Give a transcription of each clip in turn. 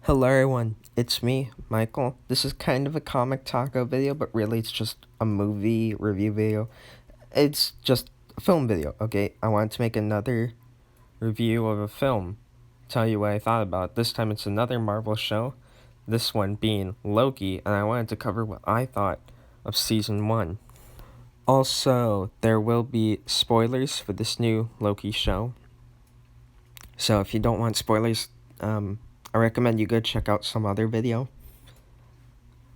Hello everyone, it's me, Michael. This is kind of a comic taco video, but really it's just a movie review video. It's just a film video, okay? I wanted to make another review of a film. Tell you what I thought about it. This time it's another Marvel show, this one being Loki, and I wanted to cover what I thought of season 1. Also, there will be spoilers for this new Loki show. So if you don't want spoilers, I recommend you go check out some other video.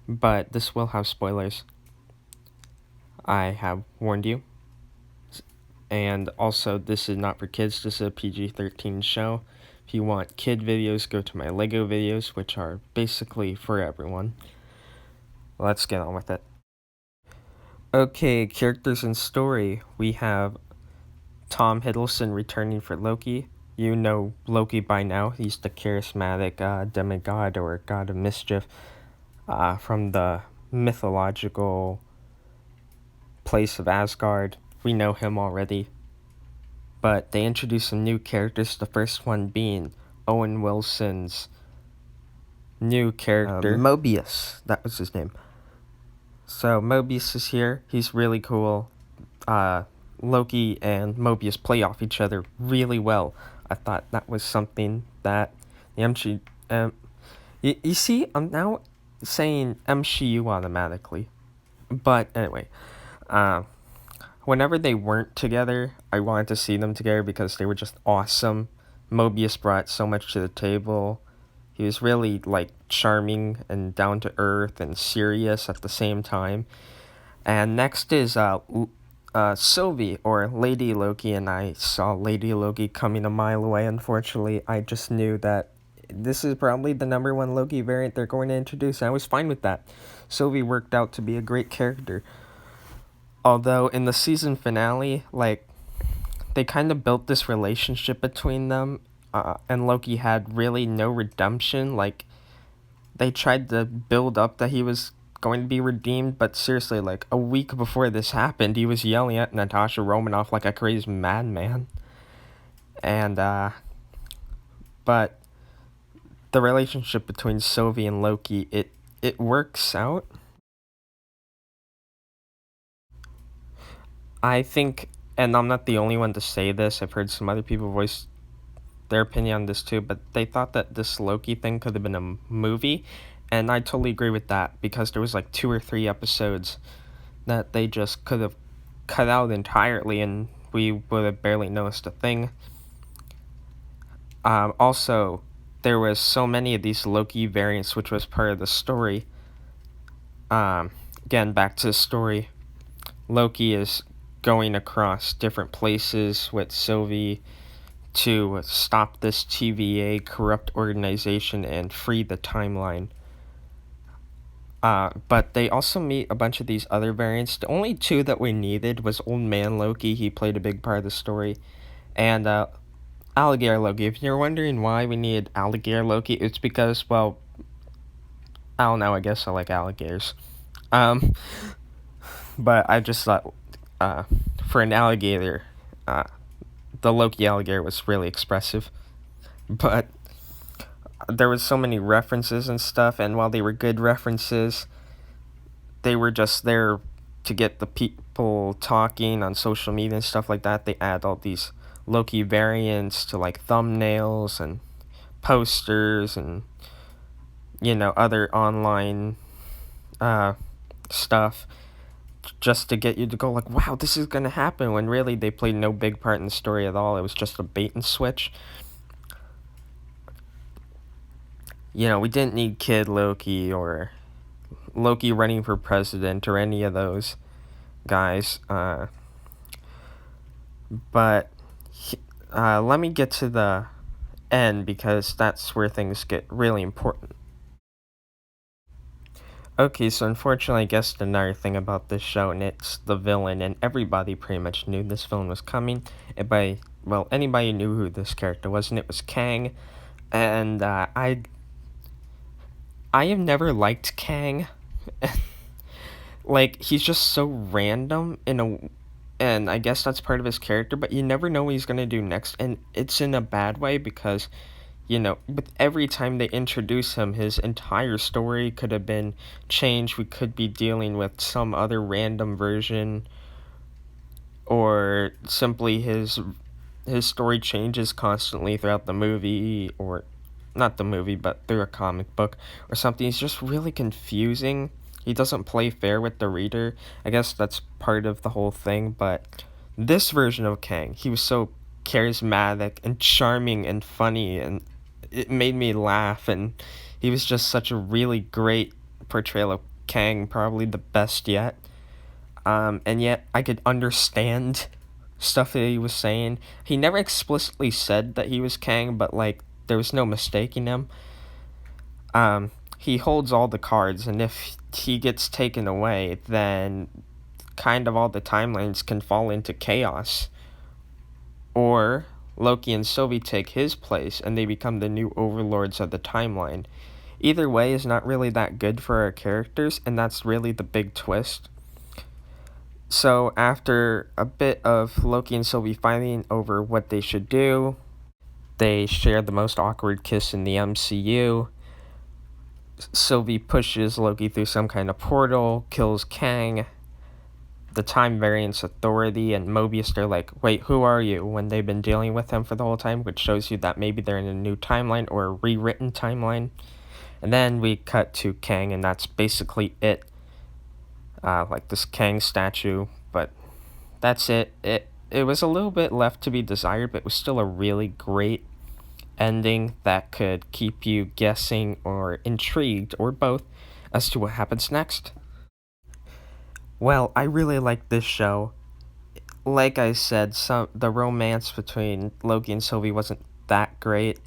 But this will have spoilers. I have warned you. And also, this is not for kids. This is a PG-13 show. If you want kid videos, go to my Lego videos, which are basically for everyone. Let's get on with it. Okay, characters and story. We have Tom Hiddleston returning for Loki. You know Loki by now. He's the charismatic demigod or god of mischief from the mythological place of Asgard. We know him already. But they introduced some new characters, the first one being Owen Wilson's new character, Mobius. That was his name. So Mobius is here. He's really cool. Loki and Mobius play off each other really well. I thought that was something that the MCU... you see, I'm now saying MCU automatically. But anyway, whenever they weren't together, I wanted to see them together because they were just awesome. Mobius brought so much to the table. He was really, charming and down to earth and serious at the same time. And next is Sylvie, or Lady Loki, and I saw Lady Loki coming a mile away. Unfortunately, I just knew that this is probably the number one Loki variant they're going to introduce, and I was fine with that. Sylvie worked out to be a great character. Although in the season finale, they kind of built this relationship between them, and Loki had really no redemption. They tried to build up that he was going to be redeemed, but seriously, a week before this happened, he was yelling at Natasha Romanoff like a crazy madman. And, but the relationship between Sylvie and Loki, it works out. I think, and I'm not the only one to say this, I've heard some other people voice their opinion on this too, but they thought that this Loki thing could have been a movie, and I totally agree with that, because there was 2 or 3 episodes that they just could have cut out entirely, and we would have barely noticed a thing. Also, there was so many of these Loki variants, which was part of the story. Again, back to the story. Loki is going across different places with Sylvie to stop this TVA corrupt organization and free the timeline. But they also meet a bunch of these other variants. The only 2 that we needed was Old Man Loki. He played a big part of the story. And Alligator Loki. If you're wondering why we needed Alligator Loki, it's because, well, I don't know, I guess I like alligators. But I just thought, for an alligator, the Loki alligator was really expressive. But there was so many references and stuff, and while they were good references, they were just there to get the people talking on social media and stuff like that. They add all these Loki variants to thumbnails and posters and other online stuff, just to get you to go wow, this is gonna happen, when really they played no big part in the story at all. It was just a bait and switch. We didn't need Kid Loki or Loki running for president or any of those guys. But let me get to the end, because that's where things get really important. Okay, so unfortunately, I guess another thing about this show, and it's the villain, and everybody pretty much knew this villain was coming. Anybody knew who this character was, and it was Kang. And I have never liked Kang. He's just so random and I guess that's part of his character, but you never know what he's gonna do next, and it's in a bad way, because with every time they introduce him, his entire story could have been changed. We could be dealing with some other random version, or simply his story changes constantly throughout the movie, or not the movie, but through a comic book or something. He's just really confusing. He doesn't play fair with the reader. I guess that's part of the whole thing, but this version of Kang, he was so charismatic and charming and funny, and it made me laugh, and he was just such a really great portrayal of Kang, probably the best yet. And yet I could understand stuff that he was saying. He never explicitly said that he was Kang, but like there was no mistaking him. He holds all the cards, and if he gets taken away, then kind of all the timelines can fall into chaos. Or Loki and Sylvie take his place, and they become the new overlords of the timeline. Either way is not really that good for our characters, and that's really the big twist. So after a bit of Loki and Sylvie fighting over what they should do, they share the most awkward kiss in the MCU. Sylvie pushes Loki through some kind of portal, kills Kang. The Time Variance Authority and Mobius, they're like, wait, who are you? When they've been dealing with him for the whole time, which shows you that maybe they're in a new timeline or a rewritten timeline. And then we cut to Kang, and that's basically it. Like this Kang statue, but that's it. It was a little bit left to be desired, but it was still a really great ending that could keep you guessing or intrigued, or both, as to what happens next. Well, I really like this show. Like I said, the romance between Loki and Sylvie wasn't that great.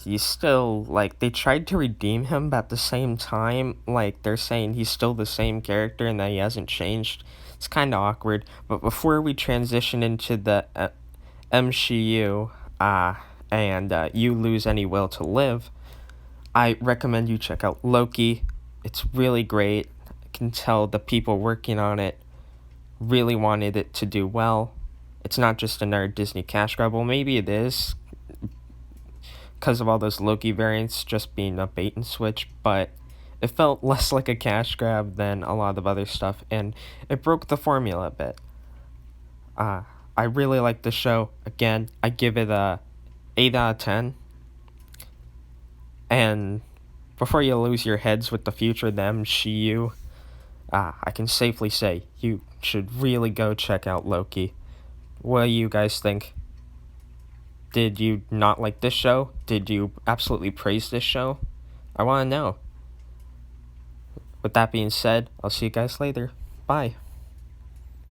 He's still, like, they tried to redeem him, but at the same time, like, they're saying he's still the same character and that he hasn't changed. It's kind of awkward. But before we transition into the MCU, and you lose any will to live, I recommend you check out Loki. It's really great. I can tell the people working on it really wanted it to do well. It's not just another Disney cash grab. Well, maybe it is, because of all those Loki variants just being a bait and switch, but it felt less like a cash grab than a lot of other stuff, and it broke the formula a bit. I really like the show. Again, I give it a 8 out of 10. And before you lose your heads with the future of the MCU, I can safely say you should really go check out Loki. What do you guys think? Did you not like this show? Did you absolutely praise this show? I want to know. With that being said, I'll see you guys later. Bye.